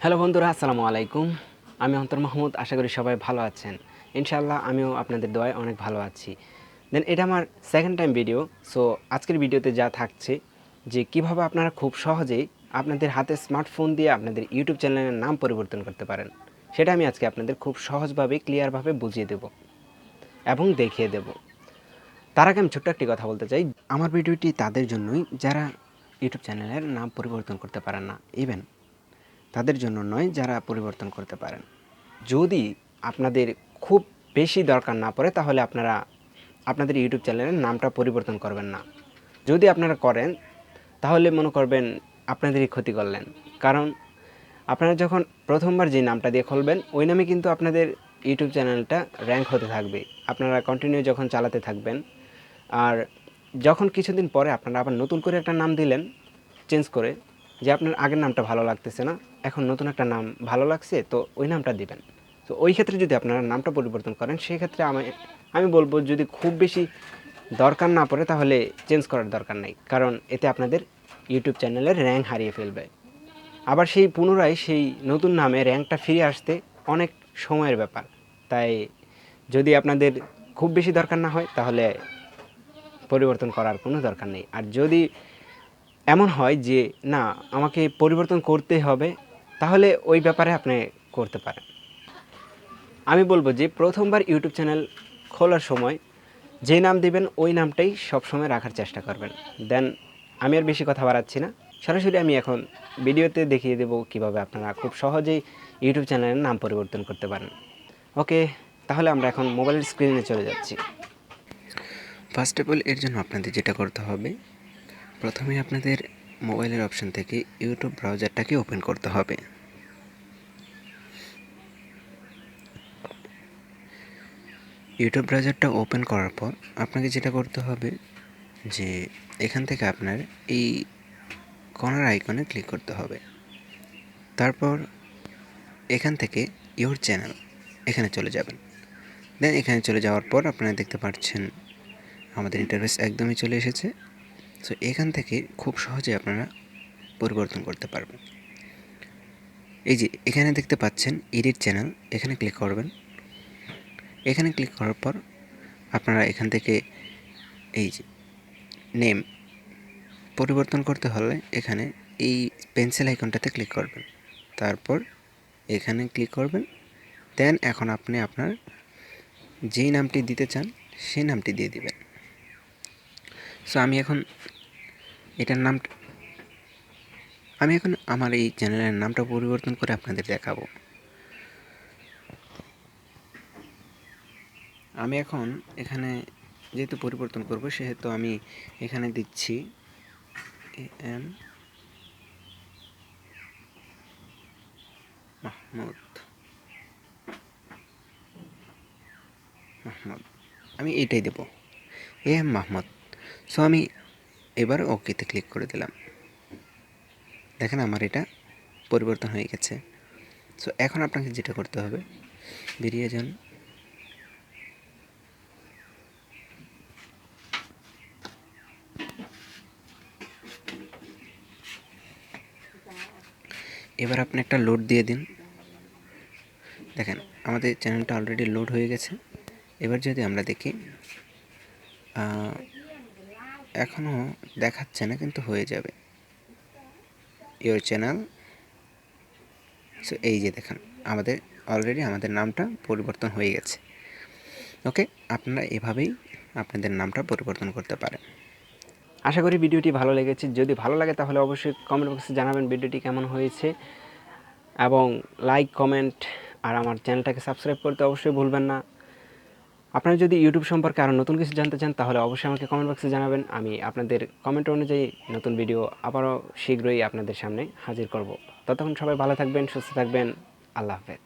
Hello বন্ধুরা, আসসালামু আলাইকুম। আমি অন্তর মাহমুদ। আশা করি সবাই ভালো আছেন। ইনশাআল্লাহ আমিও আপনাদের দোয়ায় অনেক ভালো আছি। দেন এটা আমার সেকেন্ড টাইম ভিডিও। সো আজকের ভিডিওতে যা থাকছে যে কিভাবে আপনারা খুব সহজেই আপনাদের হাতে স্মার্টফোন দিয়ে আপনাদের ইউটিউব চ্যানেলের নাম পরিবর্তন করতে পারেন, সেটা আমি আজকে আপনাদের খুব সহজভাবে ক্লিয়ারভাবে বুঝিয়ে দেব এবং দেখিয়ে দেব। তার আগে আমি ছোট্ট একটি কথা বলতে চাই। আমার ভিডিওটি তাদের জন্যই যারা ইউটিউব চ্যানেলের নাম পরিবর্তন করতে পারেন না, ইভেন তাদের জন্য নয় যারা পরিবর্তন করতে পারেন। যদি আপনাদের খুব বেশি দরকার না পড়ে তাহলে আপনারা আপনাদের ইউটিউব চ্যানেলের নামটা পরিবর্তন করবেন না। যদি আপনারা করেন তাহলে মনে করবেন আপনাদেরই ক্ষতি করলেন। কারণ আপনারা যখন প্রথমবার যে নামটা দিয়ে খুলবেন ওই নামে কিন্তু আপনাদের ইউটিউব চ্যানেলটা র্যাঙ্ক হতে থাকবে। আপনারা কন্টিনিউ যখন চালাতে থাকবেন, আর যখন কিছুদিন পরে আপনারা আবার নতুন করে একটা নাম দিলেন চেঞ্জ করে, যে আপনার আগের নামটা ভালো লাগতেছে না, এখন নতুন একটা নাম ভালো লাগছে, তো ওই নামটা দিবেন। তো ওই ক্ষেত্রে যদি আপনারা নামটা পরিবর্তন করেন সেক্ষেত্রে আমি বলবো যদি খুব বেশি দরকার না পড়ে তাহলে চেঞ্জ করার দরকার নেই। কারণ এতে আপনাদের ইউটিউব চ্যানেলের র্যাঙ্ক হারিয়ে ফেলবে। আবার সেই পুনরায় সেই নতুন নামে র্যাঙ্কটা ফিরে আসতে অনেক সময়ের ব্যাপার। তাই যদি আপনাদের খুব বেশি দরকার না হয় তাহলে পরিবর্তন করার কোনো দরকার নেই। আর যদি এমন হয় যে না আমাকে পরিবর্তন করতে হবে, তাহলে ওই ব্যাপারে আপনি করতে পারেন। আমি বলবো যে প্রথমবার ইউটিউব চ্যানেল খোলার সময় যে নাম দিবেন ওই নামটাই সবসময় রাখার চেষ্টা করবেন। দেন আমি আর বেশি কথা বাড়াচ্ছি না, সরাসরি আমি এখন ভিডিওতে দেখিয়ে দেবো কীভাবে আপনারা খুব সহজেই ইউটিউব চ্যানেলের নাম পরিবর্তন করতে পারেন। ওকে, তাহলে আমরা এখন মোবাইলের স্ক্রিনে চলে যাচ্ছি। ফার্স্ট অফ অল এর জন্য আপনাদের যেটা করতে হবে, প্রথমে আপনাদের মোবাইলের অপশন থেকে ইউটিউব ব্রাউজারটাকে ওপেন করতে হবে। ইউটিউব ব্রাউজারটা ওপেন করার পর আপনাকে যেটা করতে হবে যে এখান থেকে আপনার এই কর্নার আইকনে ক্লিক করতে হবে। তারপর এখান থেকে ইওর চ্যানেল এখানে চলে যাবেন। দেন এখানে চলে যাওয়ার পর আপনারা দেখতে পাচ্ছেন আমাদের ইন্টারফেস একদমই চলে এসেছে। সো এখান থেকে খুব সহজে আপনারা পরিবর্তন করতে পারবেন। এই যে এখানে দেখতে পাচ্ছেন এডিট চ্যানেল, এখানে ক্লিক করবেন। এখানে ক্লিক করার পর আপনারা এখান থেকে এই যে নেম পরিবর্তন করতে হলে এখানে এই পেন্সিল আইকনটাতে ক্লিক করবেন। তারপর এখানে ক্লিক করবেন। দেন এখন আপনি আপনার যেই নামটি দিতে চান সেই নামটি দিয়ে দিবেন। সো আমি এখন আমার এই চ্যানেলের নামটা পরিবর্তন করে আপনাদের দেখাবো। আমি এখন এখানে যেহেতু পরিবর্তন করব সেহেতু আমি এখানে দিচ্ছি এম মাহমুদ। আমি এইটাই দেব, এম মাহমুদ। সো আমি এবার ওকেতে ক্লিক করে দিলাম। দেখেন আমার এটা পরিবর্তন হয়ে গেছে। সো এখন আপনাকে যেটা করতে হবে, বেরিয়ে যান। এবার আপনি একটা লোড দিয়ে দিন। দেখেন আমাদের চ্যানেলটা অলরেডি লোড হয়ে গেছে। এবার যদি আমরা দেখি এখনও দেখাচ্ছে না, কিন্তু হয়ে যাবে ইওর চ্যানেল। সো এই যে দেখেন আমাদের অলরেডি আমাদের নামটা পরিবর্তন হয়ে গেছে। ওকে, আপনারা এভাবেই আপনাদের নামটা পরিবর্তন করতে পারেন। আশা করি ভিডিওটি ভালো লেগেছে। যদি ভালো লাগে তাহলে অবশ্যই কমেন্ট বক্সে জানাবেন ভিডিওটি কেমন হয়েছে, এবং লাইক কমেন্ট আর আমার চ্যানেলটাকে সাবস্ক্রাইব করতে অবশ্যই ভুলবেন না। আপনারা যদি ইউটিউব সম্পর্কে আরও নতুন কিছু জানতে চান তাহলে অবশ্যই আমাকে কমেন্ট বক্সে জানাবেন। আমি আপনাদের কমেন্ট অনুযায়ী নতুন ভিডিও আবারও শীঘ্রই আপনাদের সামনে হাজির করব। ততক্ষণ সবাই ভালো থাকবেন, সুস্থ থাকবেন। আল্লাহ হাফেজ।